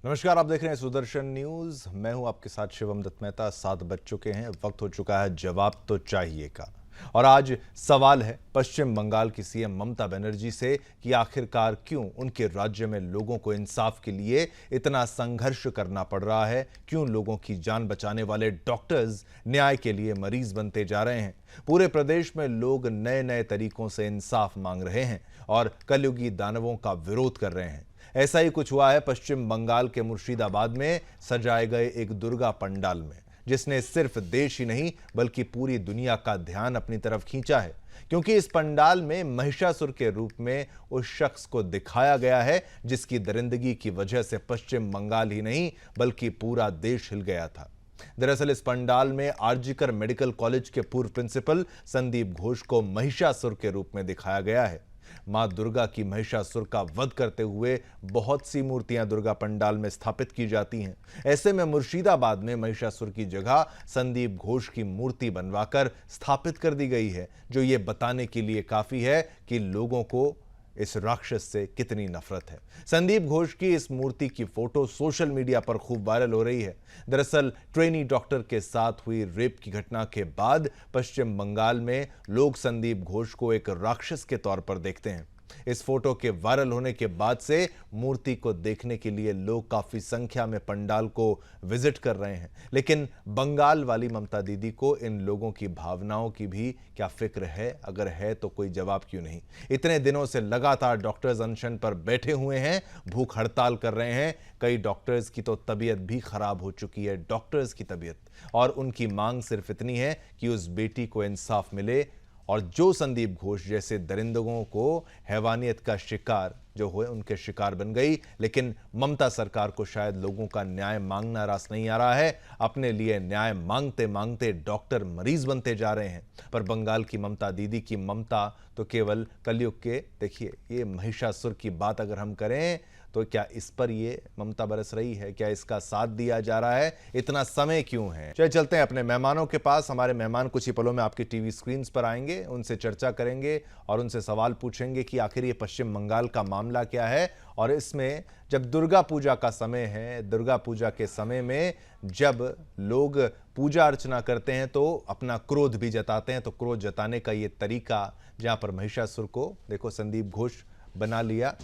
नमस्कार, आप देख रहे हैं सुदर्शन न्यूज। मैं हूं आपके साथ शिवम दत्त मेहता। 7 बज चुके हैं, वक्त हो चुका है जवाब तो चाहिए का। और आज सवाल है पश्चिम बंगाल की सीएम ममता बनर्जी से कि आखिरकार क्यों उनके राज्य में लोगों को इंसाफ के लिए इतना संघर्ष करना पड़ रहा है, क्यों लोगों की जान बचाने वाले डॉक्टर्स न्याय के लिए मरीज बनते जा रहे हैं। पूरे प्रदेश में लोग नए नए तरीकों से इंसाफ मांग रहे हैं और कलयुगी दानवों का विरोध कर रहे हैं। ऐसा ही कुछ हुआ है पश्चिम बंगाल के मुर्शिदाबाद में सजाए गए एक दुर्गा पंडाल में, जिसने सिर्फ देश ही नहीं बल्कि पूरी दुनिया का ध्यान अपनी तरफ खींचा है, क्योंकि इस पंडाल में महिषासुर के रूप में उस शख्स को दिखाया गया है जिसकी दरिंदगी की वजह से पश्चिम बंगाल ही नहीं बल्कि पूरा देश हिल गया था। दरअसल इस पंडाल में आरजीकर मेडिकल कॉलेज के पूर्व प्रिंसिपल संदीप घोष को महिषासुर के रूप में दिखाया गया है। मां दुर्गा की महिषासुर का वध करते हुए बहुत सी मूर्तियां दुर्गा पंडाल में स्थापित की जाती हैं। ऐसे में मुर्शिदाबाद में महिषासुर की जगह संदीप घोष की मूर्ति बनवाकर स्थापित कर दी गई है, जो ये बताने के लिए काफी है कि लोगों को इस राक्षस से कितनी नफरत है। संदीप घोष की इस मूर्ति की फोटो सोशल मीडिया पर खूब वायरल हो रही है। दरअसल ट्रेनी डॉक्टर के साथ हुई रेप की घटना के बाद पश्चिम बंगाल में लोग संदीप घोष को एक राक्षस के तौर पर देखते हैं। इस फोटो के वायरल होने के बाद से मूर्ति को देखने के लिए लोग काफी संख्या में पंडाल को विजिट कर रहे हैं। लेकिन बंगाल वाली ममता दीदी को इन लोगों की भावनाओं की भी क्या फिक्र है? अगर है तो कोई जवाब क्यों नहीं? इतने दिनों से लगातार डॉक्टर्स अनशन पर बैठे हुए हैं, भूख हड़ताल कर रहे हैं। कई डॉक्टर्स की तो तबीयत भी खराब हो चुकी है, डॉक्टर्स की तबीयत, और उनकी मांग सिर्फ इतनी है कि उस बेटी को इंसाफ मिले। और जो संदीप घोष जैसे दरिंदों को हैवानियत का शिकार जो हुए उनके शिकार बन गई, लेकिन ममता सरकार को शायद लोगों का न्याय मांगना रास नहीं आ रहा है। अपने लिए न्याय मांगते मांगते डॉक्टर मरीज बनते जा रहे हैं। पर बंगाल की ममता दीदी की ममता तो केवल कलयुग के, देखिए ये महिषासुर की बात अगर हम करें तो क्या इस पर ये ममता बरस रही है? क्या इसका साथ दिया जा रहा है? इतना समय क्यों है? चलिए चलते हैं अपने मेहमानों के पास। हमारे मेहमान कुछ ही पलों में आपकी टीवी स्क्रीन पर आएंगे, उनसे चर्चा करेंगे और उनसे सवाल पूछेंगे कि आखिर ये पश्चिम बंगाल का मामला क्या है। और इसमें जब दुर्गा पूजा का समय है, दुर्गा पूजा के समय में जब लोग पूजा अर्चना करते हैं तो अपना क्रोध भी जताते हैं, तो क्रोध जताने का ये तरीका, जहां पर महिषासुर को देखो संदीप घोष बना लिया।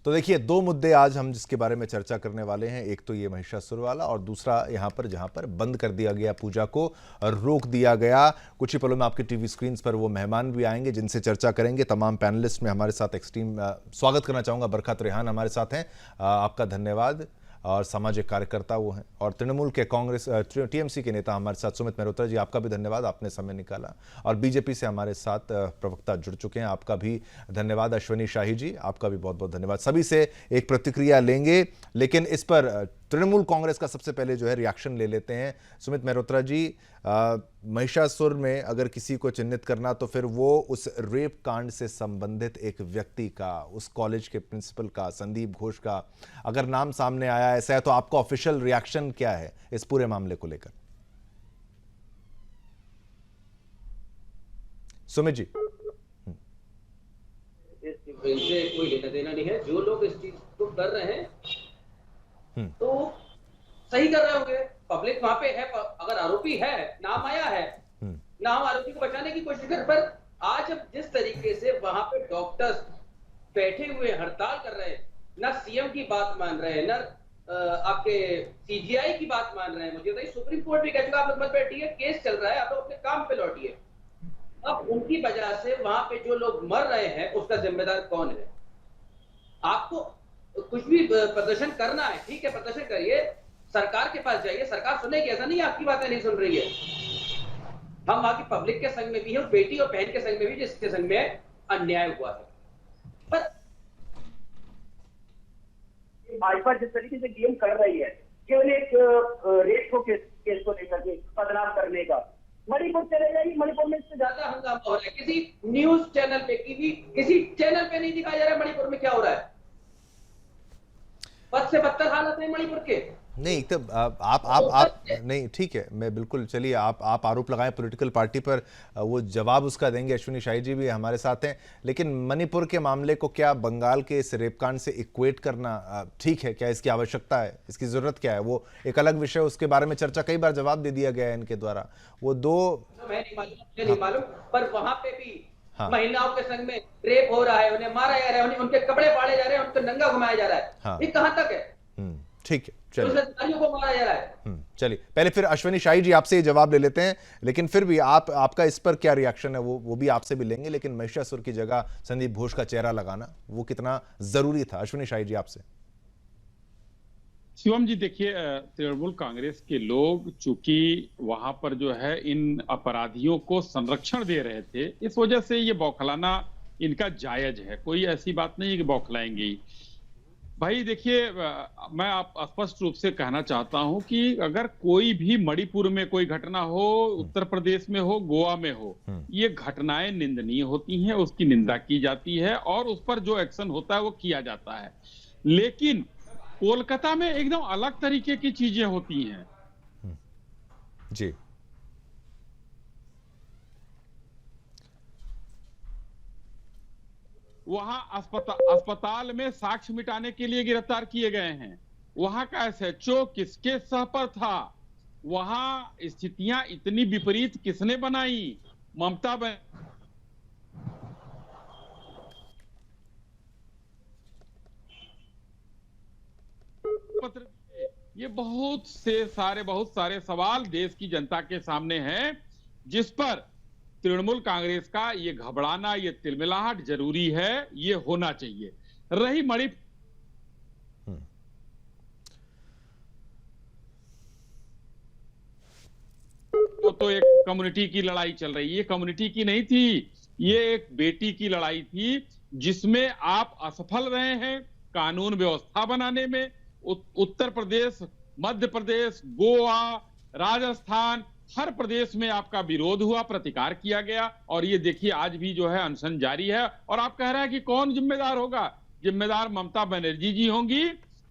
तो देखिए दो मुद्दे आज हम जिसके बारे में चर्चा करने वाले हैं, एक तो ये महिषासुर वाला और दूसरा यहाँ पर जहाँ पर बंद कर दिया गया, पूजा को रोक दिया गया। कुछ ही पलों में आपकी टीवी स्क्रीन पर वो मेहमान भी आएंगे जिनसे चर्चा करेंगे। तमाम पैनलिस्ट में हमारे साथ एक्सट्रीम स्वागत करना चाहूँगा। बरखत रेहान हमारे साथ हैं, आपका धन्यवाद। और सामाजिक कार्यकर्ता वो हैं, और तृणमूल के कांग्रेस टीएमसी के नेता हमारे साथ सुमित मेहरोत्रा जी, आपका भी धन्यवाद, आपने समय निकाला। और बीजेपी से हमारे साथ प्रवक्ता जुड़ चुके हैं, आपका भी धन्यवाद। अश्वनी शाही जी, आपका भी बहुत बहुत धन्यवाद। सभी से एक प्रतिक्रिया लेंगे, लेकिन इस पर तृणमूल कांग्रेस का सबसे पहले जो है रिएक्शन ले लेते हैं। सुमित मेहरोत्रा जी, महिषासुर में अगर किसी को चिन्हित करना तो फिर वो उस रेप कांड से संबंधित एक व्यक्ति का, उस कॉलेज के प्रिंसिपल का, संदीप घोष का अगर नाम सामने आया ऐसा है, तो आपका ऑफिशियल रिएक्शन क्या है इस पूरे मामले को लेकर? सुमित जी। इनसे कोई लेना देना नहीं है। जो लोग इस चीज को कर रहे हैं तो सही कर रहे होंगे। पब्लिक वहां पे है, अगर आरोपी है, नाम आया है, नाम आरोपी को बचाने की कोशिश कर। पर आज अब जिस तरीके से वहां पे डॉक्टर्स बैठे हुए हड़ताल कर रहे हैं, ना सीएम की बात मान रहे हैं, ना आपके सीजीआई की बात मान रहे हैं। मुझे बताइए, सुप्रीम कोर्ट भी कह चुका आप लोग मत बैठिए, केस चल रहा है, आप लोग अपने काम पे लौटिए। अब उनकी वजह से वहां पे जो लोग मर रहे हैं उसका जिम्मेदार कौन है? आपको कुछ भी प्रदर्शन करना है, ठीक है, प्रदर्शन करिए, सरकार के पास जाइए, सरकार सुनेगी। ऐसा नहीं आपकी बातें नहीं सुन रही है। हम वहां की पब्लिक के संग में भी है, उस बेटी और बहन के संग में भी जिसके संग में अन्याय हुआ है। पर भाजपा जिस तरीके से गेम कर रही है, केवल एक रेप को केस को लेकर के बदनाम करने का, मणिपुर चले जाइए, मणिपुर में इससे ज्यादा हंगामा हो रहा है। किसी न्यूज चैनल पे, किसी चैनल पे नहीं दिखाया जा रहा है मणिपुर में क्या हो रहा है। बद से बदतर हालत है मणिपुर के। नहीं तो आप नहीं, ठीक है, मैं बिल्कुल, चलिए आप आरोप लगाएं पॉलिटिकल पार्टी पर, वो जवाब उसका देंगे। अश्विनी शाही जी भी हमारे साथ हैं, लेकिन मणिपुर के मामले को क्या बंगाल के इस रेपकांड से इक्वेट करना ठीक है? क्या इसकी आवश्यकता है, इसकी जरूरत क्या है? वो एक अलग विषय, उसके बारे में चर्चा कई बार जवाब दे दिया गया है इनके द्वारा। वो दो मैं नहीं मालूम, पर वहां पे भी महिलाओं के संग में रेप हो रहा है, उन्हें मारा जा रहा है, उनके कपड़े फाड़े जा रहे हैं, उनको नंगा घुमाया जा रहा है। ये कहां तक है? ठीक है, चलिए, को मारा जा रहा है। चलिए, पहले फिर अश्विनी शाही जी आपसे ये जवाब ले लेते हैं, लेकिन फिर भी आपका इस पर क्या रिएक्शन है वो भी आपसे भी लेंगे। लेकिन महिषासुर की जगह संदीप घोष का चेहरा लगाना वो कितना जरूरी था? अश्विनी शाही जी आपसे। शिवम जी, देखिए, तृणमूल कांग्रेस के लोग चूंकि वहां पर जो है इन अपराधियों को संरक्षण दे रहे थे, इस वजह से ये बौखलाना इनका जायज है। कोई ऐसी बात नहीं है कि बौखलाएंगे। भाई देखिए, मैं आप स्पष्ट रूप से कहना चाहता हूं कि अगर कोई भी मणिपुर में कोई घटना हो, उत्तर प्रदेश में हो, गोवा में हो, ये घटनाएं निंदनीय होती हैं, उसकी निंदा की जाती है और उस पर जो एक्शन होता है वो किया जाता है। लेकिन कोलकाता में एकदम अलग तरीके की चीजें होती हैं। जी, वहां अस्पताल में साक्ष्य मिटाने के लिए गिरफ्तार किए गए हैं। वहां का एसएचओ किसके सह पर था? वहां स्थितियां इतनी विपरीत किसने बनाई? ममता पत्र, ये बहुत सारे सवाल देश की जनता के सामने हैं, जिस पर तृणमूल कांग्रेस का ये घबराना, ये तिलमिलाहट जरूरी है, ये होना चाहिए। रही मणिपुर, तो एक कम्युनिटी की लड़ाई चल रही है। ये कम्युनिटी की नहीं थी, ये एक बेटी की लड़ाई थी, जिसमें आप असफल रहे हैं कानून व्यवस्था बनाने में। उत्तर प्रदेश, मध्य प्रदेश, गोवा, राजस्थान, हर प्रदेश में आपका विरोध हुआ, प्रतिकार किया गया, और ये देखिए आज भी जो है अनशन जारी है। और आप कह रहे हैं कि कौन जिम्मेदार होगा? जिम्मेदार ममता बनर्जी जी होंगी,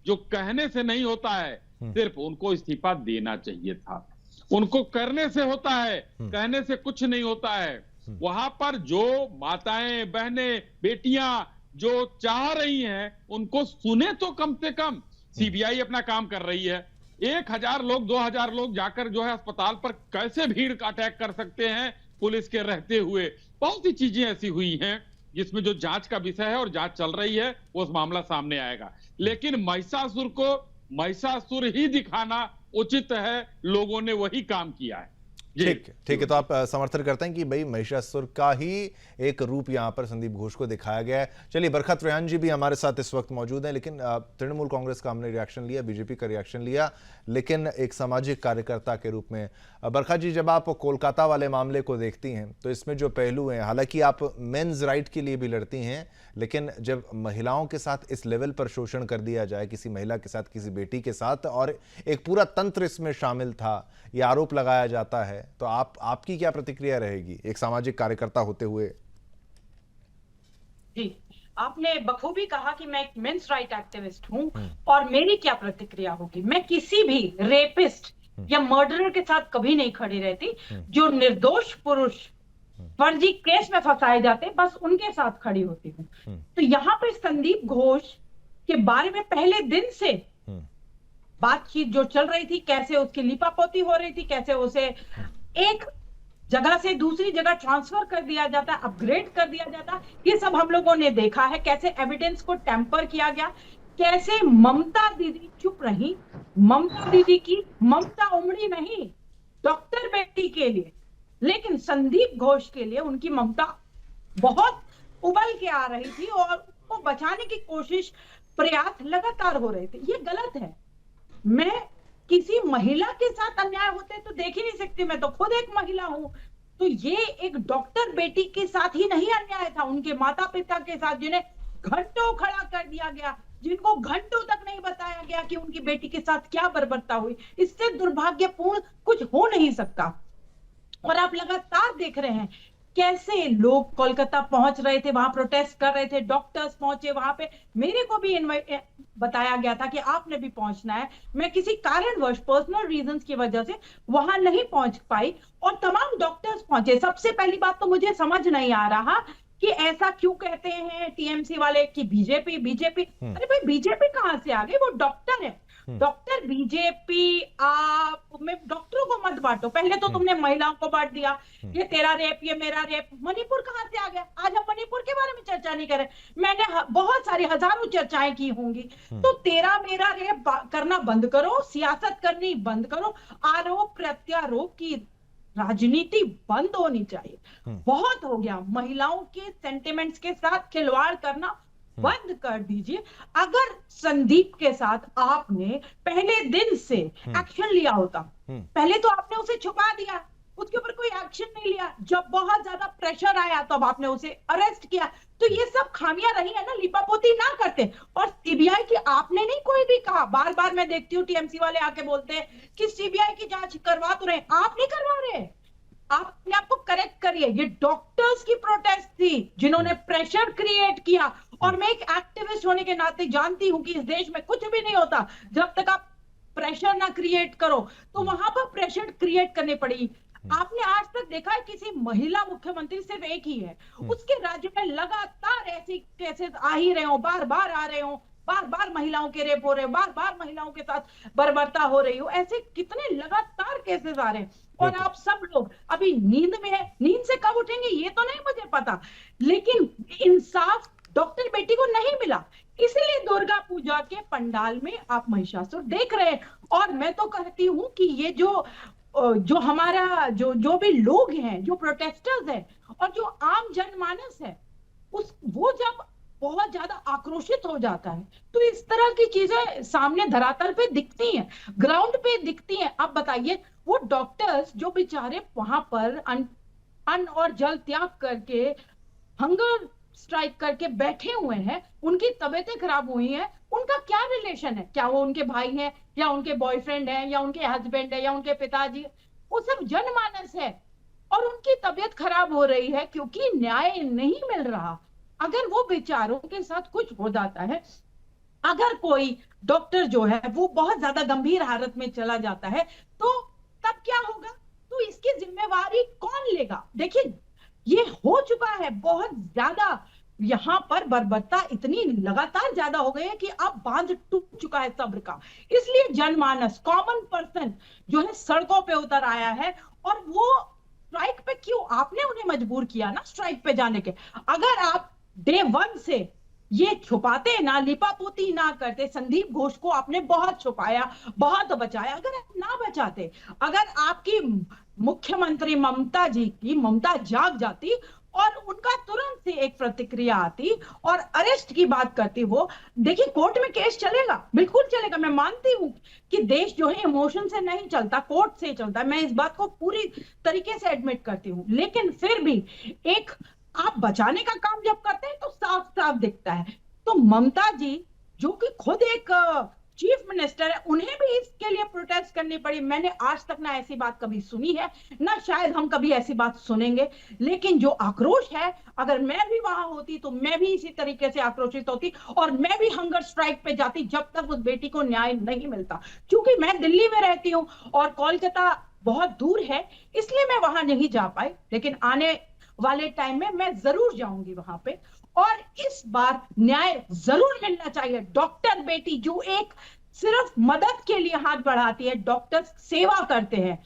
जो कहने से नहीं होता है, सिर्फ उनको इस्तीफा देना चाहिए था। उनको करने से होता है, कहने से कुछ नहीं होता है। वहां पर जो माताएं, बहनें, बेटियां जो चाह रही हैं, उनको सुने तो कम से कम। सीबीआई अपना काम कर रही है। 1000 लोग, 2000 लोग जाकर जो है अस्पताल पर कैसे भीड़ का अटैक कर सकते हैं पुलिस के रहते हुए? बहुत सी चीजें ऐसी हुई हैं जिसमें जो जांच का विषय है और जांच चल रही है, वो उस मामला सामने आएगा। लेकिन महिषासुर को महिषासुर ही दिखाना उचित है, लोगों ने वही काम किया है। ठीक है, तो आप समर्थन करते हैं कि भाई महिषासुर का ही एक रूप यहां पर संदीप घोष को दिखाया गया है। चलिए, बरखत रेहान जी भी हमारे साथ इस वक्त मौजूद हैं, लेकिन तृणमूल कांग्रेस का हमने रिएक्शन लिया, बीजेपी का रिएक्शन लिया, लेकिन एक सामाजिक कार्यकर्ता के रूप में बरखत जी, जब आप कोलकाता वाले मामले को देखती हैं तो इसमें जो पहलू हैं, हालांकि आप मेंस राइट के लिए भी लड़ती हैं, लेकिन जब महिलाओं के साथ इस लेवल पर शोषण कर दिया जाए, किसी महिला के साथ, किसी बेटी के साथ, और एक पूरा तंत्र इसमें शामिल था, ये आरोप लगाया जाता है, तो आपकी क्या प्रतिक्रिया रहेगी एक सामाजिक कार्यकर्ता होते हुए? जी, आपने बखूबी कहा कि मैं एक मेंस राइट एक्टिविस्ट हूं, और मेरी क्या प्रतिक्रिया होगी। मैं किसी भी रेपिस्ट या मर्डरर के साथ कभी नहीं खड़ी रहती। जो निर्दोष पुरुष फर्जी केस में फंसाए जाते, बस उनके साथ खड़ी होती हूँ। तो यहाँ पे संदीप घोष के बारे में पहले दिन से बातचीत जो चल रही थी, कैसे उसकी लीपापोती हो रही थी, कैसे उसे एक जगह से दूसरी जगह ट्रांसफर कर दिया जाता, अपग्रेड कर दिया जाता, ये सब हम लोगों ने देखा है। कैसे एविडेंस को टेम्पर किया गया, कैसे ममता दीदी चुप रही। ममता दीदी की ममता उमड़ी नहीं डॉक्टर बेटी के लिए, लेकिन संदीप घोष के लिए उनकी ममता बहुत उबल के आ रही थी, और उसको बचाने की कोशिश, प्रयास लगातार हो रहे थे। ये गलत है। मैं किसी महिला के साथ अन्याय होते तो देख ही नहीं सकती, मैं तो खुद एक महिला हूं। तो ये एक डॉक्टर बेटी के साथ ही नहीं अन्याय था, उनके माता पिता के साथ, जिन्हें घंटों खड़ा कर दिया गया, जिनको घंटों तक नहीं बताया गया कि उनकी बेटी के साथ क्या बर्बरता हुई। इससे दुर्भाग्यपूर्ण कुछ हो नहीं सकता। और आप लगातार देख रहे हैं कैसे लोग कोलकाता पहुंच रहे थे, वहां प्रोटेस्ट कर रहे थे, डॉक्टर्स पहुंचे वहां पे, मेरे को भी बताया गया था कि आपने भी पहुंचना है। मैं किसी कारणवश पर्सनल रीजंस की वजह से वहां नहीं पहुंच पाई और तमाम डॉक्टर्स पहुंचे। सबसे पहली बात तो मुझे समझ नहीं आ रहा कि ऐसा क्यों कहते हैं टीएमसी वाले कि बीजेपी बीजेपी। अरे भाई बीजेपी कहां से आ गई, वो डॉक्टर है। डॉक्टर बीजेपी आप में डॉक्टरों को मत बांटो। पहले तो तुमने महिलाओं को बांट दिया, ये तेरा रेप ये मेरा रेप। मणिपुर कहां से आ गया? आज हम मणिपुर के बारे में चर्चा नहीं करें, मैंने बहुत सारी हजारों चर्चाएं की होंगी। तो तेरा मेरा रेप करना बंद करो, सियासत करनी बंद करो, आरोप प्रत्यारोप की राजनीति बंद होनी चाहिए। बहुत हो गया, महिलाओं के सेंटिमेंट्स के साथ खिलवाड़ करना बंद कर दीजिए। अगर संदीप के साथ आपने पहले दिन से एक्शन लिया होता, पहले तो आपने उसे छुपा दिया, उसके ऊपर कोई एक्शन नहीं लिया। जब बहुत ज्यादा प्रेशर आया तब आपने उसे अरेस्ट किया। तो ये सब खामियां रही है ना, लिपापोती ना करते। और सीबीआई की आपने नहीं कोई भी कहा, बार बार मैं देखती हूँ टीएमसी वाले आके बोलते हैं कि सीबीआई की जांच करवा तो रहे, आप नहीं करवा रहे। आप अपने आप को करेक्ट करिए। ये डॉक्टर्स की प्रोटेस्ट थी जिन्होंने प्रेशर क्रिएट किया। और मैं एक एक्टिविस्ट होने के नाते जानती हूं कि इस देश में कुछ भी नहीं होता जब तक आप प्रेशर ना क्रिएट करो। तो वहां पर प्रेशर क्रिएट करनी पड़ी। आपने आज तक देखा है किसी महिला मुख्यमंत्री सिर्फ एक ही है, उसके राज्य में लगातार ऐसे केसेस आ ही रहे हो, बार बार आ रहे हो, बार बार महिलाओं के रेप हो रहे हो, बार बार महिलाओं के साथ बर्बरता हो रही हो, ऐसे कितने लगातार केसेस आ रहे हैं। और आप सब लोग अभी नींद में है, नींद से कब उठेंगे ये तो नहीं मुझे पता, लेकिन इंसाफ डॉक्टर बेटी को नहीं मिला, इसलिए दुर्गा पूजा के पंडाल में आप महिषासुर देख रहे हैं। और मैं तो कहती हूं कि ये जो हमारा जो भी लोग हैं, जो प्रोटेस्टर्स हैं और जो आम जनमानस है, वो जब बहुत ज्यादा आक्रोशित हो जाता है तो इस तरह की चीजें सामने धरातल पे दिखती हैं, ग्राउंड पे दिखती हैं। अब बताइए वो डॉक्टर्स जो बेचारे वहां पर अन्न और जल त्याग करके हंगर स्ट्राइक करके बैठे हुए हैं, उनकी तबीयतें खराब हुई हैं, उनका क्या रिलेशन है? क्या वो उनके भाई हैं या उनके बॉयफ्रेंड हैं या उनके हस्बैंड है या उनके पिताजी? वो सब जनमानस है और उनकी तबीयत खराब हो रही है क्योंकि न्याय नहीं मिल रहा। अगर वो बेचारों के साथ कुछ हो जाता है, अगर कोई डॉक्टर जो है वो बहुत ज्यादा गंभीर हालत में चला जाता है, तो तब क्या होगा? तो इसकी जिम्मेवारी कौन लेगा? देखिए ये हो चुका है बहुत ज्यादा, यहाँ पर बर्बरता इतनी लगातार ज्यादा हो गई है कि अब बांध टूट चुका है सब्र का। इसलिए जनमानस, कॉमन पर्सन जो है सड़कों पे उतर आया है। और वो स्ट्राइक पे क्यों? आपने उन्हें मजबूर किया ना स्ट्राइक पे जाने के। अगर आप डे 1 से ये छुपाते ना, लिपापोती ना करते, संदीप घोष को आपने बहुत छुपाया, बहुत बचाया, अगर आप ना बचाते, अगर आपकी मुख्यमंत्री ममता जाग जाती और उनका तुरंत से एक प्रतिक्रिया आती और अरेस्ट की बात करती, वो देखिए कोर्ट में केस चलेगा, बिल्कुल चलेगा। मैं मानती हूं कि देश जो है इमोशन से नहीं चलता, कोर्ट से चलता है, मैं इस बात को पूरी तरीके से एडमिट करती हूं। लेकिन फिर भी एक आप बचाने का काम जब करते हैं तो साफ साफ दिखता है। तो ममता जी जो कि खुद एक चीफ मिनिस्टर है, उन्हें भी इसके लिए प्रोटेस्ट करनी पड़ी। मैंने आज तक ना ऐसी बात कभी सुनी है, ना शायद हम कभी ऐसी बात सुनेंगे। लेकिन जो आक्रोश है, अगर मैं भी वहां होती तो मैं भी इसी तरीके से आक्रोशित होती और मैं भी हंगर स्ट्राइक पे जाती जब तक उस बेटी को न्याय नहीं मिलता। क्योंकि मैं दिल्ली में रहती हूँ और कोलकाता बहुत दूर है, इसलिए मैं वहां नहीं जा पाई, लेकिन आने वाले टाइम में मैं जरूर जाऊंगी वहां पे। और इस बार न्याय जरूर मिलना चाहिए। डॉक्टर बेटी जो एक सिर्फ मदद के लिए हाथ बढ़ाती है, डॉक्टर सेवा करते हैं,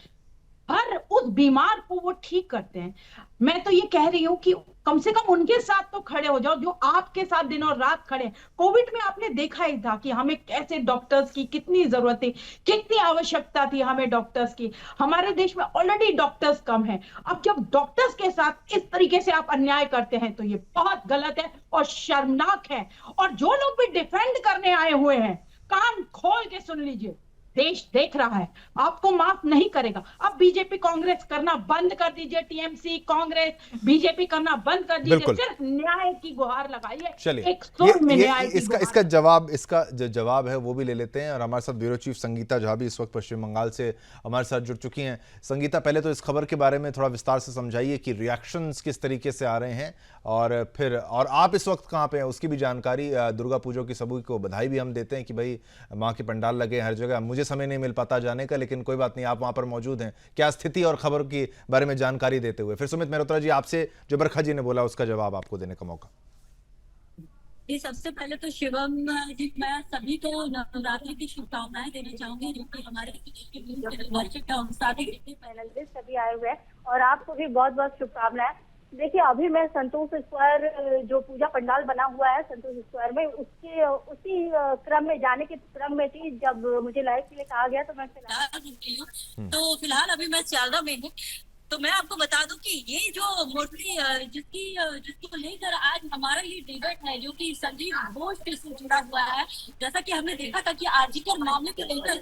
हर उस बीमार को वो ठीक करते हैं। मैं तो ये कह रही हूं कि कम से कम उनके साथ तो खड़े हो जाओ जो आपके साथ दिन और रात खड़े। कोविड में आपने देखा ही था कि हमें कैसे डॉक्टर्स की कितनी जरूरत थी, कितनी आवश्यकता थी हमें डॉक्टर्स की। हमारे देश में ऑलरेडी डॉक्टर्स कम है, अब जब डॉक्टर्स के साथ इस तरीके से आप अन्याय करते हैं तो ये बहुत गलत है और शर्मनाक है। और जो लोग भी डिफेंड करने आए हुए हैं, कान खोल के सुन लीजिए, देश देख रहा है, आपको माफ नहीं करेगा। अब बीजेपी कांग्रेस करना बंद कर दीजिए, टीएमसी कांग्रेस बीजेपी करना बंद कर दीजिए, बिल्कुल। सिर्फ न्याय की गुहार लगाइए, चलिए एक सुर में न्याय की इसका गुहार। इसका जो जवाब है वो भी ले लेते हैं। और हमारे साथ ब्यूरो चीफ संगीता झा भी इस वक्त पश्चिम बंगाल से हमारे साथ जुड़ चुकी हैं। संगीता, पहले तो इस खबर के बारे में थोड़ा विस्तार से समझाइए कि रिएक्शंस किस तरीके से आ रहे हैं, और फिर और आप इस वक्त कहाँ पे हैं उसकी भी जानकारी। दुर्गा पूजा की सभी को बधाई भी हम देते हैं कि भाई माँ के पंडाल लगे हर जगह। मुझे समय नहीं मिल पाता जाने का, लेकिन कोई बात नहीं, आप वहां पर मौजूद हैं। क्या स्थिति और खबर के बारे में जानकारी देते हुए फिर सुमित मेहरोत्रा जी आपसे जो बरखा जी ने बोला उसका जवाब आपको देने का मौका। ये सबसे पहले तो शिवम जी, मैं सभी को नवरात्रि की शुभकामनाएं देना चाहूंगी, जो कि हमारे पैनलिस्ट सभी आए हुए हैं, और आपको भी बहुत बहुत शुभकामनाएं। देखिए, अभी मैं संतोष स्क्वायर जो पूजा पंडाल बना हुआ है संतोष स्क्वायर में, उसी क्रम में जाने के क्रम में थी जब मुझे लाइव के लिए कहा गया, तो मैं फिलहाल अभी मैं सियालदह में हूँ। तो मैं आपको बता दूं कि ये जो मूर्ति जिसको लेकर आज हमारा ये डिबेट है, जो कि संजीव घोष से जुड़ा हुआ है, जैसा कि हमने देखा था कि आरजीकर मामले को लेकर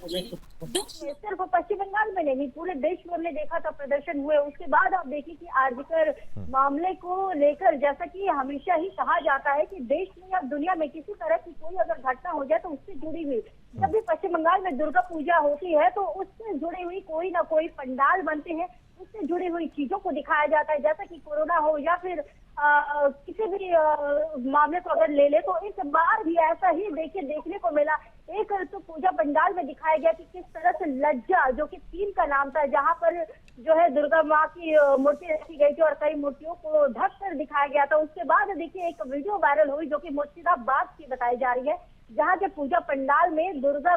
सिर्फ पश्चिम बंगाल में नहीं, पूरे देश में हमने देखा था प्रदर्शन हुए। उसके बाद आप देखिए कि आरजीकर मामले को लेकर, जैसा कि हमेशा ही कहा जाता है कि देश में या दुनिया में किसी तरह की कोई अगर घटना हो जाए तो उससे जुड़ी हुई, जब भी पश्चिम बंगाल में दुर्गा पूजा होती है तो उससे जुड़ी हुई कोई ना कोई पंडाल बनते हैं, उससे जुड़ी हुई चीजों को दिखाया जाता है। जैसा कि कोरोना हो या फिर किसी भी मामले को अगर ले ले, तो इस बार भी ऐसा ही देखने को मिला। एक तो पूजा पंडाल में दिखाया गया कि किस तरह से लज्जा, जो कि थीम का नाम था, जहां पर जो है दुर्गा माँ की मूर्ति रखी गई थी और कई मूर्तियों को ढक कर दिखाया गया था। उसके बाद देखिए एक वीडियो वायरल हुई जो कि मुर्शिदाबाद की बताई जा रही है, जहाँ के पूजा पंडाल में दुर्गा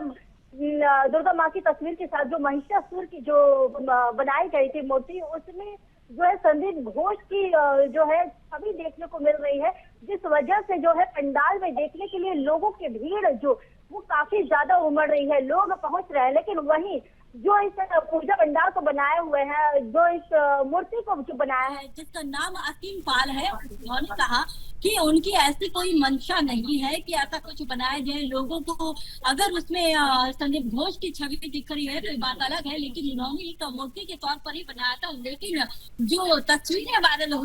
माँ की तस्वीर के साथ जो महिषासुर की जो बनाई गई थी मूर्ति, उसमें जो है संदीप घोष की जो है छवि देखने को मिल रही है, जिस वजह से जो है पंडाल में देखने के लिए लोगों की भीड़ जो वो काफी ज्यादा उमड़ रही है, लोग पहुंच रहे हैं। लेकिन वहीं जो इस पूजा पंडाल को बनाए हुए हैं, जो इस मूर्ति को जो बनाया है, जिसका नाम असीम पाल है, उन्होंने कहा कि उनकी ऐसी कोई मंशा नहीं है कि ऐसा कुछ बनाया जाए। लोगों को अगर उसमें संदीप घोष की छवि दिख रही है तो बात अलग है, लेकिन उन्होंने एक मूर्ति के तौर पर ही बनाया था। लेकिन जो तस्वीरें वायरल हो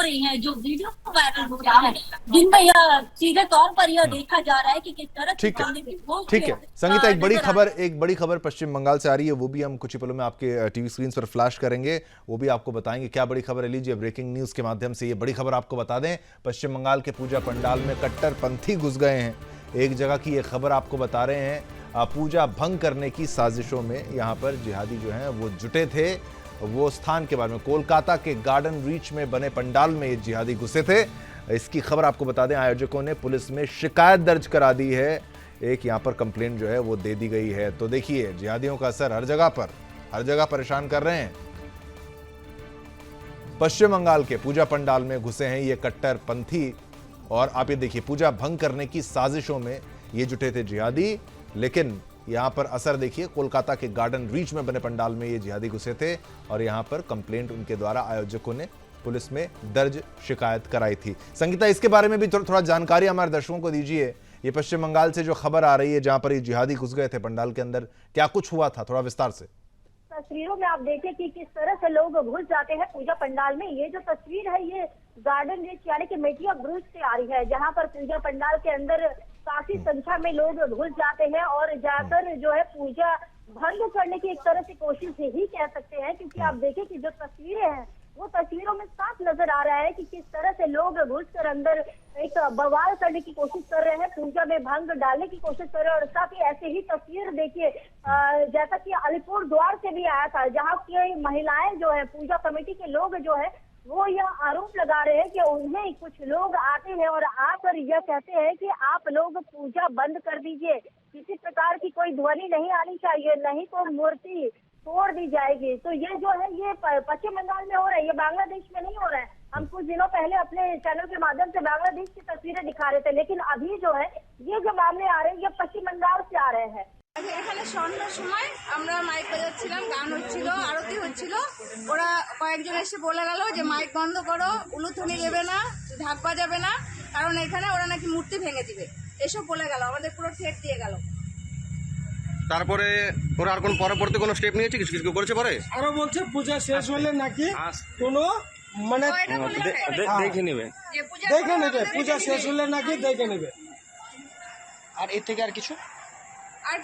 रही हैं, जो वीडियो वायरल हो रहा है, जिनमें यह सीधे तौर पर यह देखा जा रहा है कि किस तरह ठीक है संगीता, एक बड़ी खबर पश्चिम बंगाल से आ रही है, वो भी हम कुछ ही पलों में आपके टीवी स्क्रीन पर फ्लैश करेंगे, वो भी आपको बताएंगे क्या बड़ी खबर है। लीजिए ब्रेकिंग न्यूज के माध्यम से ये बड़ी खबर आपको बता दें, पश्चिम बंगाल के पूजा पंडाल में कट्टरपंथी घुस गए हैं। एक जगह की ये खबर आपको बता रहे हैं, पूजा भंग करने की साजिशों में यहाँ पर जिहादी जो हैं वो जुटे थे। वो स्थान के बारे में, कोलकाता के गार्डन रीच में बने पंडाल में ये जिहादी घुसे थे। इसकी खबर आपको बता दें, आयोजकों ने पुलिस में शिकायत दर्ज करा दी है, एक यहाँ पर कंप्लेंट जो है वो दे दी गई है। तो देखिए जिहादियों का असर हर जगह परेशान कर रहे हैं। पश्चिम बंगाल के पूजा पंडाल में घुसे हैं ये कट्टरपंथी, और आप ये देखिए पूजा भंग करने की साजिशों में ये जुटे थे जिहादी। लेकिन यहां पर असर देखिए, कोलकाता के गार्डन रीच में बने पंडाल में ये जिहादी घुसे थे और यहां पर कंप्लेंट उनके द्वारा आयोजकों ने पुलिस में दर्ज शिकायत कराई थी। संगीता, इसके बारे में भी थोड़ा जानकारी हमारे दर्शकों को दीजिए। ये पश्चिम बंगाल से जो खबर आ रही है जहां पर ये जिहादी घुस गए थे पंडाल के अंदर, क्या कुछ हुआ था, थोड़ा विस्तार से। तस्वीरों में आप देखें कि किस तरह से लोग घुस जाते हैं पूजा पंडाल में। ये जो तस्वीर है ये गार्डन रीच यानी कि मेटिया ब्रिज से आ रही है, जहां पर पूजा पंडाल के अंदर काफी संख्या में लोग घुस जाते हैं और जाकर जो है पूजा भंग करने की एक तरह से कोशिश ही कह सकते हैं, क्योंकि आप देखें कि जो तस्वीरें हैं वो तस्वीरों में साफ नजर आ रहा है कि किस तरह से लोग घुसकर अंदर एक बवाल करने की कोशिश कर रहे हैं, पूजा में भंग डालने की कोशिश कर रहे हैं। और साथ ही ऐसे ही तस्वीर देखिए जैसा कि अलीपुर द्वार से भी आया था, जहाँ की महिलाएं जो है, पूजा कमेटी के लोग जो है वो यह आरोप लगा रहे हैं कि उन्हें कुछ लोग आते हैं और आकर यह कहते हैं कि आप लोग पूजा बंद कर दीजिए, किसी प्रकार की कोई ध्वनि नहीं आनी चाहिए, नहीं तो मूर्ति तोड़ दी जाएगी। तो ये जो है ये पश्चिम बंगाल में हो रहा है, ये बांग्लादेश में नहीं हो रहा है। हम कुछ दिनों पहले अपने चैनल के माध्यम से बांग्लादेश की तस्वीरें दिखा रहे थे, लेकिन अभी जो है ये जो मामले आ रहे हैं ये पश्चिम बंगाल से आ रहे हैं। এখানে সন্ধ্যার সময় আমরা মাইক বাজাচ্ছিলাম, গান হচ্ছিল, আরতি হচ্ছিল। ওরা কয়েকজন এসে বলে গেল যে মাইক বন্ধ করো, উলুধ্বনি দেবে না, ঢাক বাজাবে না, কারণ এখানে ওরা নাকি মূর্তি ভেঙে দিবে, এসব বলে গেল, আমাদের পুরো ঠেট দিয়ে গেল। তারপরে ওরা আর কোন পরবর্তী কোনো স্টেপ নিয়েছে, কিছু কিছু করেছে পরে? আরো বলছে পূজা শেষ হলে নাকি কোনো মানে দেখে নেবে, দেখে নেবে, পূজা শেষ হলে নাকি দেখে নেবে। আর এর থেকে আর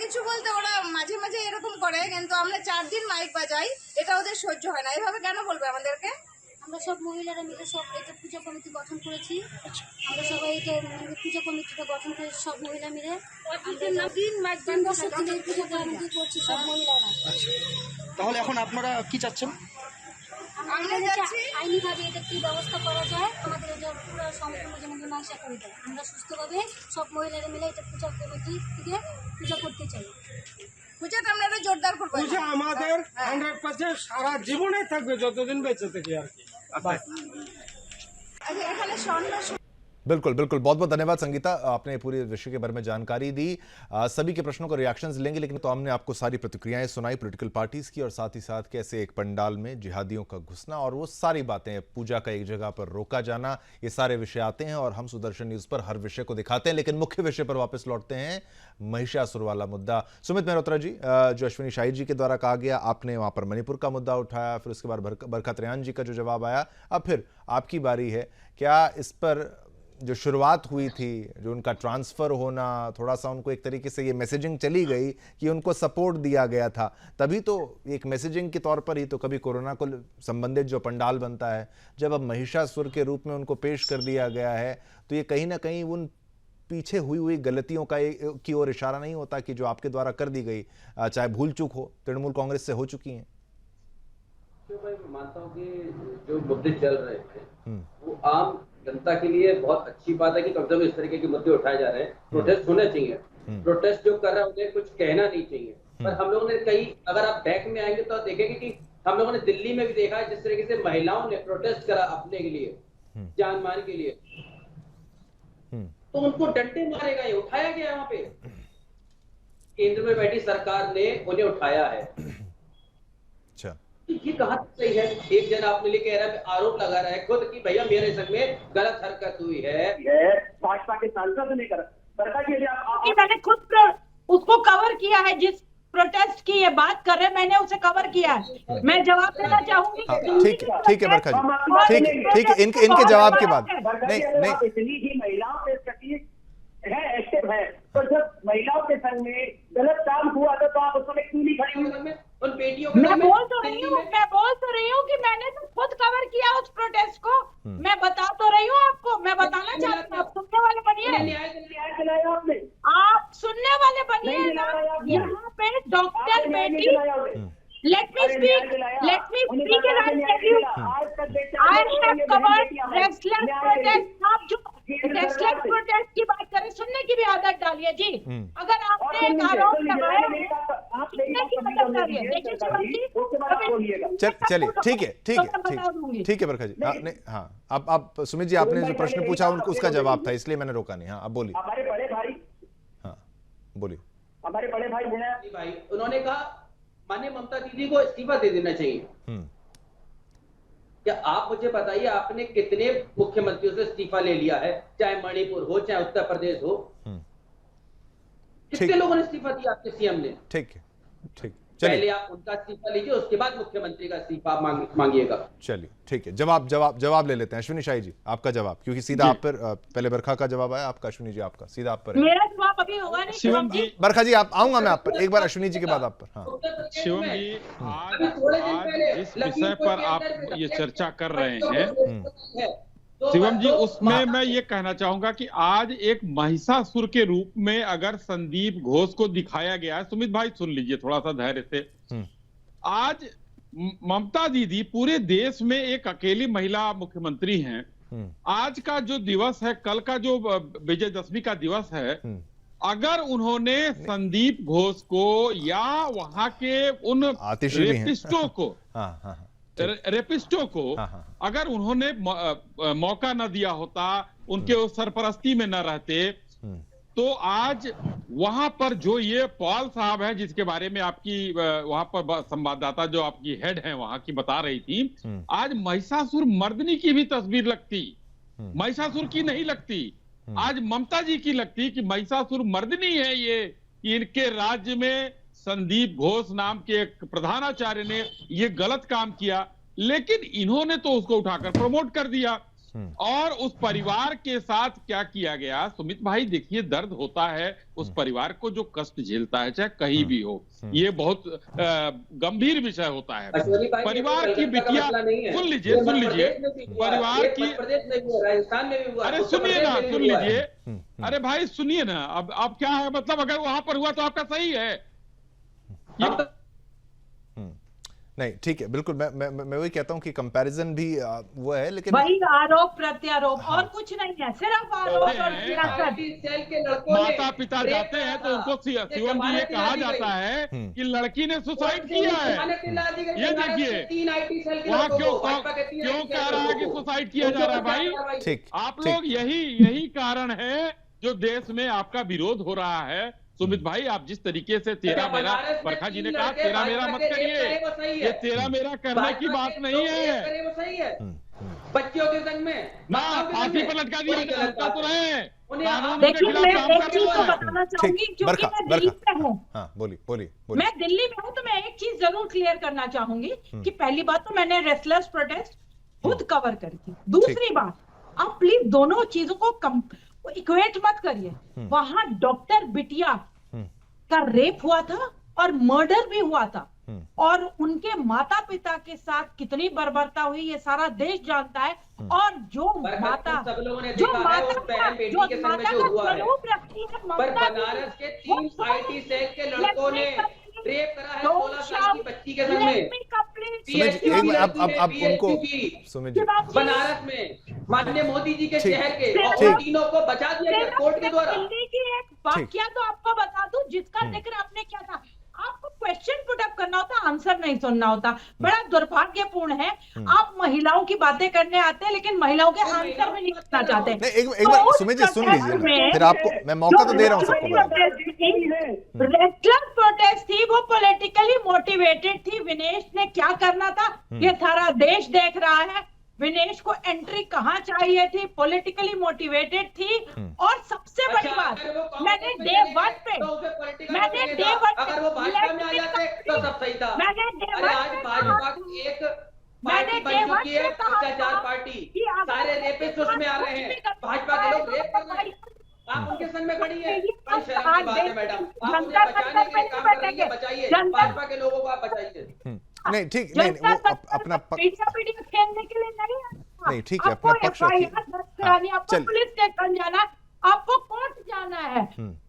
কিছু বলতে ওরা মাঝে মাঝে এরকম করে, কিন্তু আমরা 4 দিন মাইক বাজাই, এটা ওদের সহ্য হয় না। এভাবে কেন বলবে আমাদেরকে? আমরা সব মহিলারা মিলে সব এটা পূজা কমিটি গঠন করেছি। আমরা সবাই এটা পূজা কমিটিটা গঠন করেছি সব মহিলা মিলে। দিন মাইক দিন বছর দিন এই পূজা কমিটি করছি সব মহিলারা। তাহলে এখন আপনারা কি চাচ্ছেন? আমরা যাচ্ছি আইনিভাবে এটা কি ব্যবস্থা করা যায়, আমাদের এটা পুরো সম্পূর্ণ যেন মীমাংসা করে দেয়। আমরা সুস্থভাবে সব মহিলারা মিলে এটা পূজা কমিটি থেকে পূজা করতে চাই। পূজাটা আমরা আরো জোরদার করবো। পূজা আমাদের 100% সারা জীবনে থাকবে, যতদিন বেঁচে থাকি আর কি। আচ্ছা, এখানে স্বর্ণ बिल्कुल बिल्कुल, बहुत बहुत धन्यवाद संगीता, आपने पूरे विषय के बारे में जानकारी दी। सभी के प्रश्नों को रिएक्शंस लेंगे, लेकिन तो हमने आपको सारी प्रतिक्रियाएं सुनाई पॉलिटिकल पार्टीज की, और साथ ही साथ कैसे एक पंडाल में जिहादियों का घुसना और वो सारी बातें, पूजा का एक जगह पर रोका जाना, ये सारे विषय आते हैं और हम सुदर्शन न्यूज़ पर हर विषय को दिखाते हैं। लेकिन मुख्य विषय पर वापस लौटते हैं, महिषासुर वाला मुद्दा। सुमित मेहरोत्रा जी, जो अश्विनी शाही जी के द्वारा कहा गया, आपने वहाँ पर मणिपुर का मुद्दा उठाया, फिर उसके बाद बरखा त्रियान जी का जो जवाब आया, अब फिर आपकी बारी है। क्या इस पर जो शुरुआत हुई थी, जो उनका ट्रांसफ़र होना, थोड़ा सा उनको एक तरीके से ये मैसेजिंग चली गई कि उनको सपोर्ट दिया गया था, तभी तो एक मैसेजिंग के तौर पर ही तो कभी कोरोना को संबंधित जो पंडाल बनता है, जब अब महिषासुर के रूप में उनको पेश कर दिया गया है, तो ये कहीं ना कहीं उन पीछे हुई गलतियों का की ओर इशारा नहीं होता कि जो आपके द्वारा कर दी गई, चाहे भूल चूक हो, तृणमूल कांग्रेस से हो चुकी हैं? मैं मानता हूँ कि जो मुद्दे चल रहे हैं वो आम जनता के लिए बहुत अच्छी बात है कि कम से कम इस तरीके के मुद्दे उठाए जा रहे हैं। प्रोटेस्ट होने चाहिए, प्रोटेस्ट जो कर रहे हैं उन्हें कुछ कहना नहीं चाहिए। पर हम लोगों ने कई, अगर आप बैक में आएंगे तो आप देखेंगे कि हम लोगों ने दिल्ली में भी देखा है जिस तरीके से महिलाओं ने प्रोटेस्ट करा अपने के लिए, जान मान के लिए, तो उनको डंडे मारे गए, उठाया गया वहां पे। केंद्र में बैठी सरकार ने उन्हें उठाया है। अच्छा, ये कहाँ सही है? एक जन आपने लिए कह रहा है, आरोप लगा रहा है खुद कि भैया मेरे संग में गलत हरकत हुई है। भाजपा के सांसद ने कर मैंने खुद उसको कवर किया है, जिस प्रोटेस्ट की ये बात कर रहे हैं मैंने उसे कवर किया है। मैं जवाब देना चाहूंगी। ठीक है बरखा जी, ठीक है, इनके जवाब के बाद नहीं इतनी ही महिलाओं के प्रति है, एक्टिव है, तो जब महिलाओं के संग में गलत काम हुआ तो आप उसमें क्यों नहीं खड़ी हुई? उन बेटियों मैं बोल तो रही हूँ कि मैंने तो खुद कवर किया उस प्रोटेस्ट को। मैं बता तो रही हूँ आपको, मैं बताना चाहती हूँ, आप सुनने वाले बनिए, आप सुनने वाले बनिए ना। यहाँ पे डॉक्टर बेटी, let me speak and I'll tell you, I have covered restless protest। आप जो restless protest की बात करें, सुनने की भी आदत डालिए जी। अगर आपने एक आरोप लगाया है, सुनने की आदत डालिए। देखिए चलिए, ठीक है बरखा जी। नहीं, हाँ, आप सुमित जी, आपने जो प्रश्न पूछा उसका जवाब था, इसलिए मैंने रोका नहीं। हाँ, आप बोलिए। हमारे बड़े भाई, हाँ बोलिए। हमारे बड़े भाई भाई उन्होंने कहा माननीय ममता दीदी को इस्तीफा दे देना चाहिए। क्या आप मुझे बताइए, आपने कितने मुख्यमंत्रियों से इस्तीफा ले लिया है, चाहे मणिपुर हो चाहे उत्तर प्रदेश हो? कितने लोगों ने इस्तीफा दिया आपके सीएम ने? ठीक, पहले आप उनका इस्तीफा लीजिए, उसके बाद मुख्यमंत्री का इस्तीफा मांगिएगा। चलिए ठीक है, जवाब ले लेते हैं। अश्विनी शाही जी, आपका जवाब, क्योंकि सीधा आप पर, पहले बरखा का जवाब आया, आपका अश्विनी जी, आपका सीधा आप पर। मेरा जवाब अभी होगा नहीं शिवम जी। बरखा जी, आप आऊंगा मैं आप पर, एक बार अश्विनी जी के बाद आप पर। हाँ शिवम जी, आज जिस विषय पर आप ये चर्चा कर रहे हैं शिवम जी, उसमें मैं ये कहना चाहूंगा कि आज एक महिषासुर के रूप में अगर संदीप घोष को दिखाया गया है, सुमित भाई सुन लीजिए थोड़ा सा धैर्य से। आज ममता दीदी पूरे देश में एक अकेली महिला मुख्यमंत्री हैं। आज का जो दिवस है, कल का जो विजयदशमी का दिवस है, अगर उन्होंने संदीप घोष को या वहां के उन रेपिस्टों को रेपिस्टों को अगर उन्होंने मौका न दिया होता, उनके उस सरपरस्ती में न रहते, तो आज वहां पर जो ये पॉल साहब हैं, जिसके बारे में आपकी वहां पर संवाददाता जो आपकी हेड है वहां की बता रही थी, आज महिषासुर मर्दनी की भी तस्वीर लगती, महिषासुर की नहीं लगती। आज ममता जी की लगती कि महिषासुर मर्दनी है ये, इनके राज्य में संदीप घोष नाम के एक प्रधानाचार्य ने ये गलत काम किया, लेकिन इन्होंने तो उसको उठाकर प्रमोट कर दिया। और उस परिवार के साथ क्या किया गया, सुमित भाई देखिए, दर्द होता है उस परिवार को जो कष्ट झेलता है, चाहे कहीं भी हो। ये बहुत गंभीर विषय होता है। परिवार की बिटिया, सुन लीजिए, परिवार की, राजस्थान में भी हुआ, अरे सुनिए ना, सुन लीजिए, अरे भाई सुनिए ना, अब क्या है, मतलब अगर वहां पर हुआ तो आपका सही है। नहीं ठीक है, बिल्कुल मैं वही कहता हूं कि कंपैरिजन भी वो है, लेकिन वही आरोप प्रत्यारोप और कुछ नहीं है, सिर्फ आरोप और प्रत्यारोप। माता पिता जाते हैं तो उनको शिवम जी ये कहा जाता है कि लड़की ने सुसाइड किया है। ये देखिए वहाँ क्यों कह रहा है कि सुसाइड किया जा रहा है भाई। ठीक, आप लोग यही कारण है जो देश में आपका विरोध हो रहा है। सुमित भाई, आप जिस तरीके से तेरा मेरा, बरखा जी ने कहा तेरा मेरा मत करिए, ये तेरा मेरा करने की बात नहीं है। बच्चियों के संग में ना फांसी पर लटका दिया तो रहे। देखिए मैं एक चीज तो बताना चाहूंगी, क्योंकि मैं दिल्ली में हूँ। बोलिए। मैं दिल्ली में हूँ तो मैं एक चीज जरूर क्लियर करना चाहूंगी कि पहली बात तो मैंने रेस्टलर्स प्रोटेस्ट खुद कवर करी थी। दूसरी बात, आप प्लीज दोनों चीजों को इक्वेट मत करिए। वहां डॉक्टर बिटिया का रेप हुआ था और मर्डर भी हुआ था, और उनके माता पिता के साथ कितनी बर्बरता हुई ये सारा देश जानता है। और जो माता का स्वरूप रखती है, पर बनारस के 3 IT सेल के लड़कों ने रेप करा है 16 साल की बच्ची के संग में। अब उनको समझिए, बनारस में माननीय मोदी जी के शहर के तीनों को बचा दिया गया कोर्ट के द्वारा। दिल्ली की एक वाकया तो आपको बता दूं जिसका जिक्र आपने किया था। आपको क्वेश्चन पुट अप करना होता, आंसर नहीं सुनना होता। बड़ा दुर्भाग्यपूर्ण है, आप महिलाओं की बातें करने आते हैं लेकिन महिलाओं के आंसर भी नहीं करना चाहते। एक बार सुमित जी सुन लीजिए, फिर आपको मैं मौका तो दे रहा हूँ सबको। रेस्टलर प्रोटेस्ट थी, वो पॉलिटिकली मोटिवेटेड थी। विनेश ने क्या करना था ये सारा देश देख रहा है। विनेश को एंट्री कहाँ चाहिए थी, पॉलिटिकली मोटिवेटेड थी। और सबसे बड़ी बात, मैंने डे वन पे अगर वो भाजपा में आ जाते तो सब सही था। आज भाजपा की एक पार्टी बन चुकी है, भ्रष्टाचार पार्टी। सारे रेपिस्ट उसमें आ रहे हैं, भाजपा के लोग रेप कर रहे हैं, आप उनके संग में खड़ी है। बड़ी शर्म की बात है मैडम, आप उन्हें बचाने के लिए काम कर रही है, बचाइए भाजपा के लोगों को, आप बचाइए। नहीं ठीक, नहीं वो अपना खेलने के लिए नहीं, ठीक है, अपना पक्ष रखिए। आपको पुलिस स्टेशन जाना, आपको कोर्ट जाना है,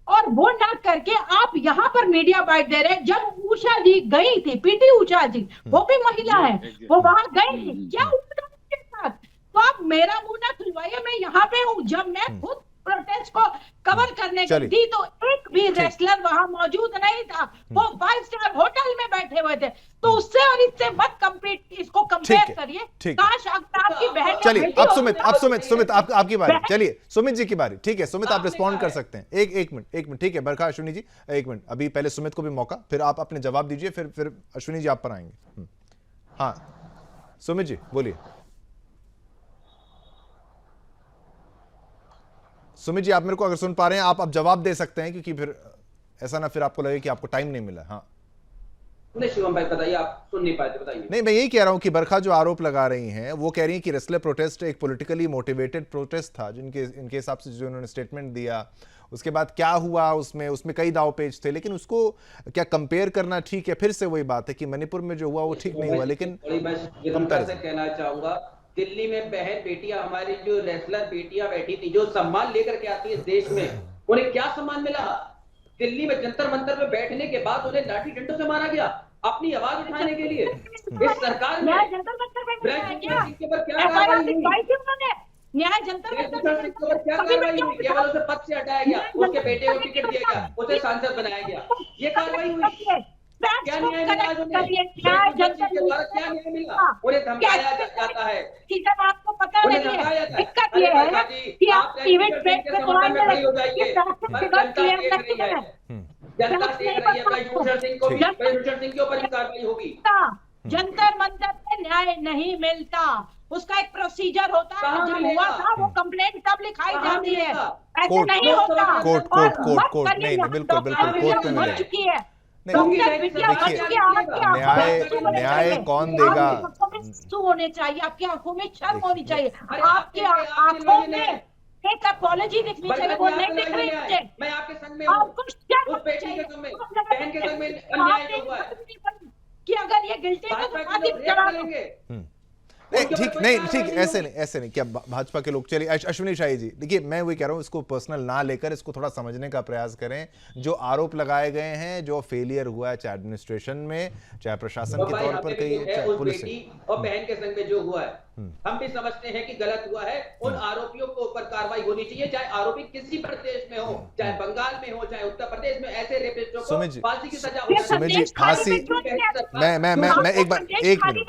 और वो ना करके आप यहाँ पर मीडिया बाइट दे रहे हैं। जब उषा जी गई थी, पीटी उषा जी, वो भी महिला है, वो वहां गई थी, क्या हुआ उनके साथ? तो आप मेरा मुंह ना खुलवाइए, मैं यहाँ पे हूँ। जब मैं खुद प्रोटेस्ट को कवर करने गई थी तो एक भी रेस्लर वहां मौजूद नहीं था, वो 5 स्टार होटल में बैठे हुए थे। तो उससे और इससे मत इसको कंपेयर करिए। काश आपकी बहन, चलिए अब सुमित आपकी बारी। चलिए सुमित जी की बारी, ठीक है सुमित, आप रिस्पॉन्ड कर सकते हैं। एक मिनट, ठीक है बरखा, अश्विनी जी एक मिनट, अभी पहले सुमित को भी मौका, फिर आप अपने जवाब दीजिए, फिर अश्विनी जी आप पर आएंगे। हाँ सुमित जी बोलिए। सुमित जी आप मेरे को अगर सुन पा रहे हैं, आप अब जवाब दे सकते हैं, क्योंकि फिर ऐसा ना फिर आपको लगे कि आपको टाइम नहीं मिला। हाँ नहीं शिवम भाई बताइए, आप सुन नहीं पाए थे, बताइए। नहीं मैं यही कह रहा हूं कि बरखा जो आरोप लगा रही हैं वो कह रही हैं कि रेस्लर प्रोटेस्ट एक पॉलिटिकली मोटिवेटेड प्रोटेस्ट था, इनके हिसाब से जो उन्होंने स्टेटमेंट दिया, उसके बाद क्या हुआ उसमें कई दाव पेच थे, लेकिन उसको क्या कंपेयर करना ठीक है? फिर से वही बात है कि मणिपुर में जो हुआ वो ठीक नहीं हुआ, लेकिन कहना चाहूंगा दिल्ली में बहन बेटियां, हमारी जो रेस्लर बेटियां बैठी थी, जो सम्मान लेकर के आती है इस देश में, उन्हें क्या सम्मान मिला? दिल्ली में जंतर मंतर में बैठने के बाद उन्हें लाठी डंडों से मारा गया अपनी आवाज उठाने के लिए। इस सरकार में के ऊपर क्या कार्रवाई हुई? न्याय जंतर मंतर के ऊपर क्या कार्रवाई हुई? केवल उसे पद से हटाया गया, उसके बेटे को टिकट दिया गया, उसे सांसद बनाया गया, ये कार्रवाई हुई। क्या न्याय मिला? के द्वारा क्या न्याय मिला? उन्हें धमकाया जाता है। आपको पता नहीं है, दिक्कत ये है कि आप इवेंट बेस पे जनता देख रही है, जनता देख रही है। भाई यूशर सिंह को भी, भाई यूशर सिंह के ऊपर भी कार्रवाई होगी। जंतर मंतर पे न्याय नहीं मिलता, उसका एक प्रोसीजर होता है। जब हुआ था वो कंप्लेंट तब लिखाई जाती है, ऐसे नहीं होता। कोर्ट नहीं, बिल्कुल कोर्ट में हो चुकी है। न्याय कौन देगा? आंसू होने चाहिए, आपकी आंखों में शर्म होनी चाहिए, आपकी आंखों में एक अपॉलॉजी दिखनी चाहिए, वो नहीं दिख रही है। मैं आपके संग में हूं, आपको शर्म उस बेटी के संग में, बहन के संग में अन्याय जो हुआ है कि अगर ये गिल्टी है तो फांसी चढ़ा दो। नहीं ठीक, नहीं ठीक, ऐसे नहीं क्या भाजपा के लोग। चलिए अश्विनी शाही जी, देखिए मैं वही कह रहा हूँ, इसको पर्सनल ना लेकर इसको थोड़ा समझने का प्रयास करें। जो आरोप लगाए गए हैं, जो फेलियर हुआ है चाहे एडमिनिस्ट्रेशन में, चाहे प्रशासन के तौर पर कहिए, चाहे पुलिस और बहन के संग में जो हुआ है, हम भी समझते हैं कि गलत हुआ है। उन आरोपियों को ऊपर कार्रवाई होनी चाहिए, चाहे आरोपी किसी प्रदेश में हो, चाहे बंगाल में हो, चाहे उत्तर प्रदेश में। ऐसे रेपिस्टों को फांसी की सजा हो। सुमित जी फांसी, मैं एक बार, एक मिनट,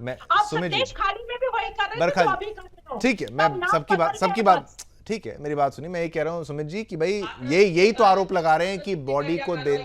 मैं सुमित जी, बरखा जी, ठीक है, मैं सबकी बात ठीक है, मेरी बात सुनिए। मैं ये कह रहा हूँ सुमित जी कि भाई यही तो आरोप लगा रहे हैं कि बॉडी को दे,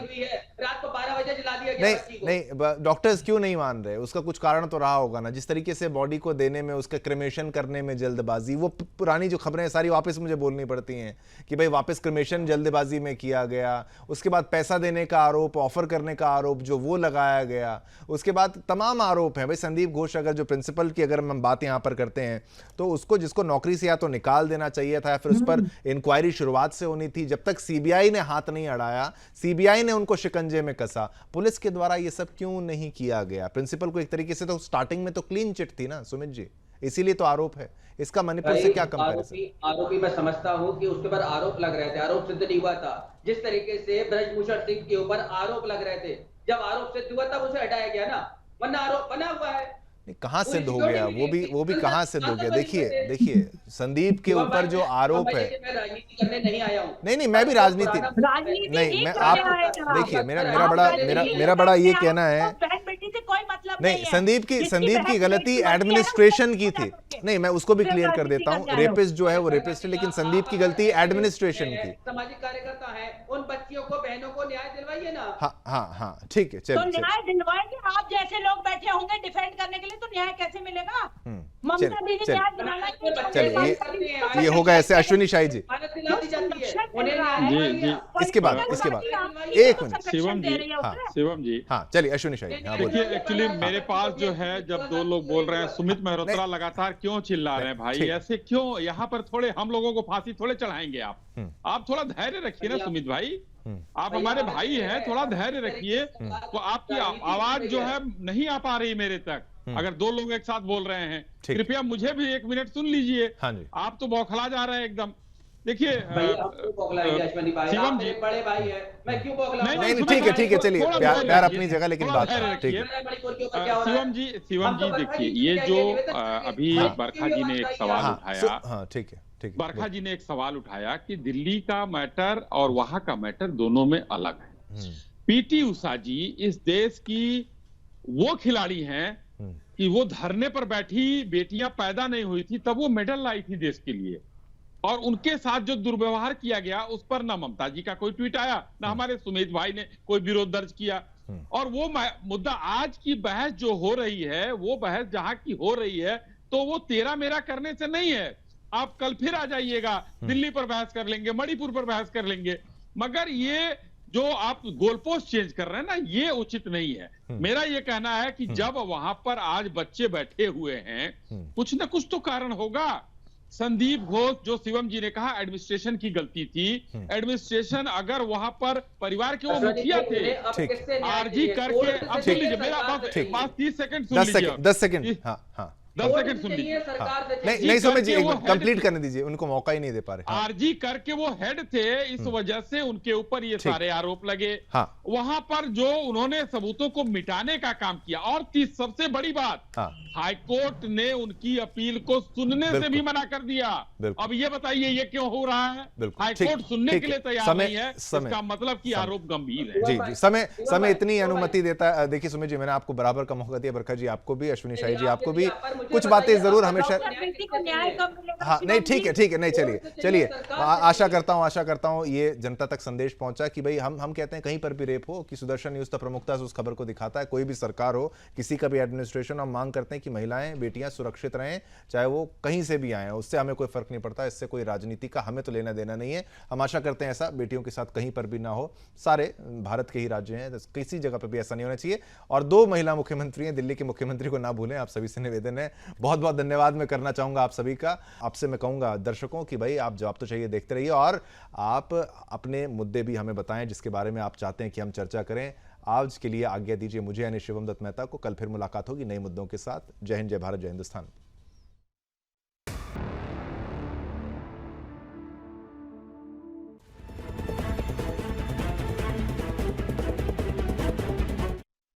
रात को 12 बजे जला दिया गया। नहीं डॉक्टर्स क्यों नहीं मान रहे? उसका कुछ कारण तो रहा होगा ना। जिस तरीके से बॉडी को देने में, उसका क्रिमेशन करने में जल्दबाजी, वो पुरानी जो खबरें सारी वापस मुझे बोलनी पड़ती हैं कि भाई वापस क्रिमेशन जल्दबाजी में किया गया, उसके बाद पैसा देने का आरोप, ऑफर करने का आरोप जो वो लगाया गया, उसके बाद तमाम आरोप हैं। भाई संदीप घोष अगर जो प्रिंसिपल की अगर हम बात यहाँ पर करते हैं तो उसको, जिसको नौकरी से या तो निकाल देना चाहिए था या फिर उस पर इंक्वायरी शुरुआत से होनी थी। जब तक सीबीआई ने हाथ नहीं अड़ाया, सीबीआई ने उनको शिकंजे में कसा, पुलिस के द्वारा ये सब क्यों नहीं किया गया? प्रिंसिपल को एक तरीके से तो स्टार्टिंग में तो क्लीन चिट थी ना सुमित जी, इसीलिए तो आरोप है। इसका मणिपुर से क्या कंपैरिजन? आरोपी मैं समझता हूं कि उसके ऊपर आरोप लग रहे थे, आरोप सिद्ध नहीं हुआ था। जिस तरीके से ब्रजभूषण सिंह के ऊपर आरोप लग रहे थे, जब आरोप सिद्ध हुआ तब उसे हटाया गया ना, वरना आरोप बना हुआ है। कहां सिद्ध हो गया? वो भी कहां सिद्ध हो गया? देखिए संदीप के ऊपर जो आरोप है, मैं राजनीति करने नहीं आया हूं। नहीं मैं भी राजनीति नहीं, मैं आप देखिए, मेरा बड़ा ये कहना है, नहीं संदीप की गलती एडमिनिस्ट्रेशन की थी। नहीं मैं उसको भी क्लियर कर देता हूँ, रेपिस्ट जो है वो रेपिस्ट है, लेकिन संदीप की गलती एडमिनिस्ट्रेशन की। सामाजिक कार्यकर्ता है, उन बच्चियों को, बहनों को न्याय दिलवाइए ना। हाँ ठीक है, चलिए न्याय दिलवाएंगे। आप जैसे लोग बैठे होंगे डिफेंड करने के लिए, तो न्याय कैसे मिलेगा? ममता दीदी न्याय दिलाना, चलिए ये होगा ऐसे। अश्विनी शाही जी, इसके बाद एक मिनट, शिवम जी, हाँ चलिए अश्विनी शाही। देखिए एक्चुअली मेरे पास जो है, जब दो लोग बोल रहे हैं, सुमित मेहरोत्रा लगातार क्यों चिल्ला रहे हैं भाई, ऐसे क्यों? यहाँ पर थोड़े हम लोगों को फांसी थोड़े चढ़ाएंगे आप थोड़ा धैर्य रखिए ना सुमित भाई, आप हमारे भाई हैं, थोड़ा धैर्य रखिए। तो आपकी आवाज जो है नहीं आ पा रही मेरे तक, अगर दो लोग एक साथ बोल रहे हैं, कृपया मुझे भी 1 मिनट सुन लीजिए। आप तो बौखला जा रहे हैं एकदम। देखिए शिवम जी, बड़े भाई है, मैं क्यों बौखला? नहीं ठीक है चलिए, प्यार अपनी जगह, लेकिन बात ठीक है। शिवम जी देखिए, ये जो अभी बरखा जी ने एक सवाल उठाया, ठीक है, बरखा जी ने एक सवाल उठाया कि दिल्ली का मैटर और वहां का मैटर दोनों में अलग है। पीटी उषा जी इस देश की वो खिलाड़ी हैं कि वो धरने पर बैठी बेटियां पैदा नहीं हुई थी तब वो मेडल लाई थी देश के लिए, और उनके साथ जो दुर्व्यवहार किया गया उस पर ना ममता जी का कोई ट्वीट आया, ना हमारे सुमित भाई ने कोई विरोध दर्ज किया। और वो मुद्दा, आज की बहस जो हो रही है, वो बहस जहां की हो रही है, तो वो तेरा मेरा करने से नहीं है। आप कल फिर आ जाइएगा, दिल्ली पर बहस कर लेंगे, मणिपुर पर बहस कर लेंगे, मगर ये जो आप गोलपोस्ट चेंज कर रहे हैं ना, ये उचित नहीं है। मेरा ये कहना है कि जब वहां पर आज बच्चे बैठे हुए हैं, कुछ ना कुछ तो कारण होगा। संदीप घोष, जो शिवम जी ने कहा एडमिनिस्ट्रेशन की गलती थी, एडमिनिस्ट्रेशन अगर वहां पर परिवार के वो मुखिया थे, आरजी करके, अब सुन लीजिए मेरा बात 30 सेकंड सुन लीजिए, 10 सेकंड, हाँ 10 सेकंड सुन लीजिए। नहीं समझ जी, कंप्लीट करने दीजिए, उनको मौका ही नहीं दे पा रहे। आरजी करके वो हेड थे, इस वजह से उनके ऊपर ये सारे आरोप लगे। वहां पर जो उन्होंने सबूतों को मिटाने का काम किया, और सबसे बड़ी बात, हाईकोर्ट ने उनकी अपील को सुनने से भी मना कर दिया। अब ये बताइए ये क्यों हो रहा है? हाईकोर्ट सुनने के लिए तैयार नहीं है, इसका मतलब कि आरोप गंभीर है। जी समय इतनी अनुमति देता है। देखिए सुमित जी, मैंने आपको बराबर का मौका दिया, बरखा जी आपको भी, अश्विनी शाही जी आपको भी। कुछ बातें जरूर हमेशा बेटी को न्याय कब मिलेगा? हाँ नहीं ठीक है नहीं चलिए आशा करता हूँ ये जनता तक संदेश पहुंचा कि भाई हम कहते हैं कहीं पर भी रेप हो कि सुदर्शन न्यूज तो प्रमुखता से उस खबर को दिखाता है। कोई भी सरकार हो, किसी का भी एडमिनिस्ट्रेशन, हम मांग करते हैं कि महिलाएं बेटियां सुरक्षित रहें, चाहे वो कहीं से भी आए, उससे हमें कोई फर्क नहीं पड़ता। इससे कोई राजनीति का हमें तो लेना देना नहीं है। हम आशा करते हैं ऐसा बेटियों के साथ कहीं पर भी ना हो। सारे भारत के ही राज्य हैं, किसी जगह पर भी ऐसा नहीं होना चाहिए। और 2 महिला मुख्यमंत्री हैं, दिल्ली के मुख्यमंत्री को ना भूलें, आप सभी से निवेदन है। बहुत बहुत धन्यवाद मैं करना चाहूंगा आप सभी का। आपसे मैं कहूंगा दर्शकों कि भाई आप जवाब तो चाहिए देखते रहिए और आप अपने मुद्दे भी हमें बताएं जिसके बारे में आप चाहते हैं कि हम चर्चा करें। आज के लिए आज्ञा दीजिए मुझे यानी शिवम दत्त मेहता को। कल फिर मुलाकात होगी नए मुद्दों के साथ। जय हिंद, जय भारत, जय हिंदुस्तान।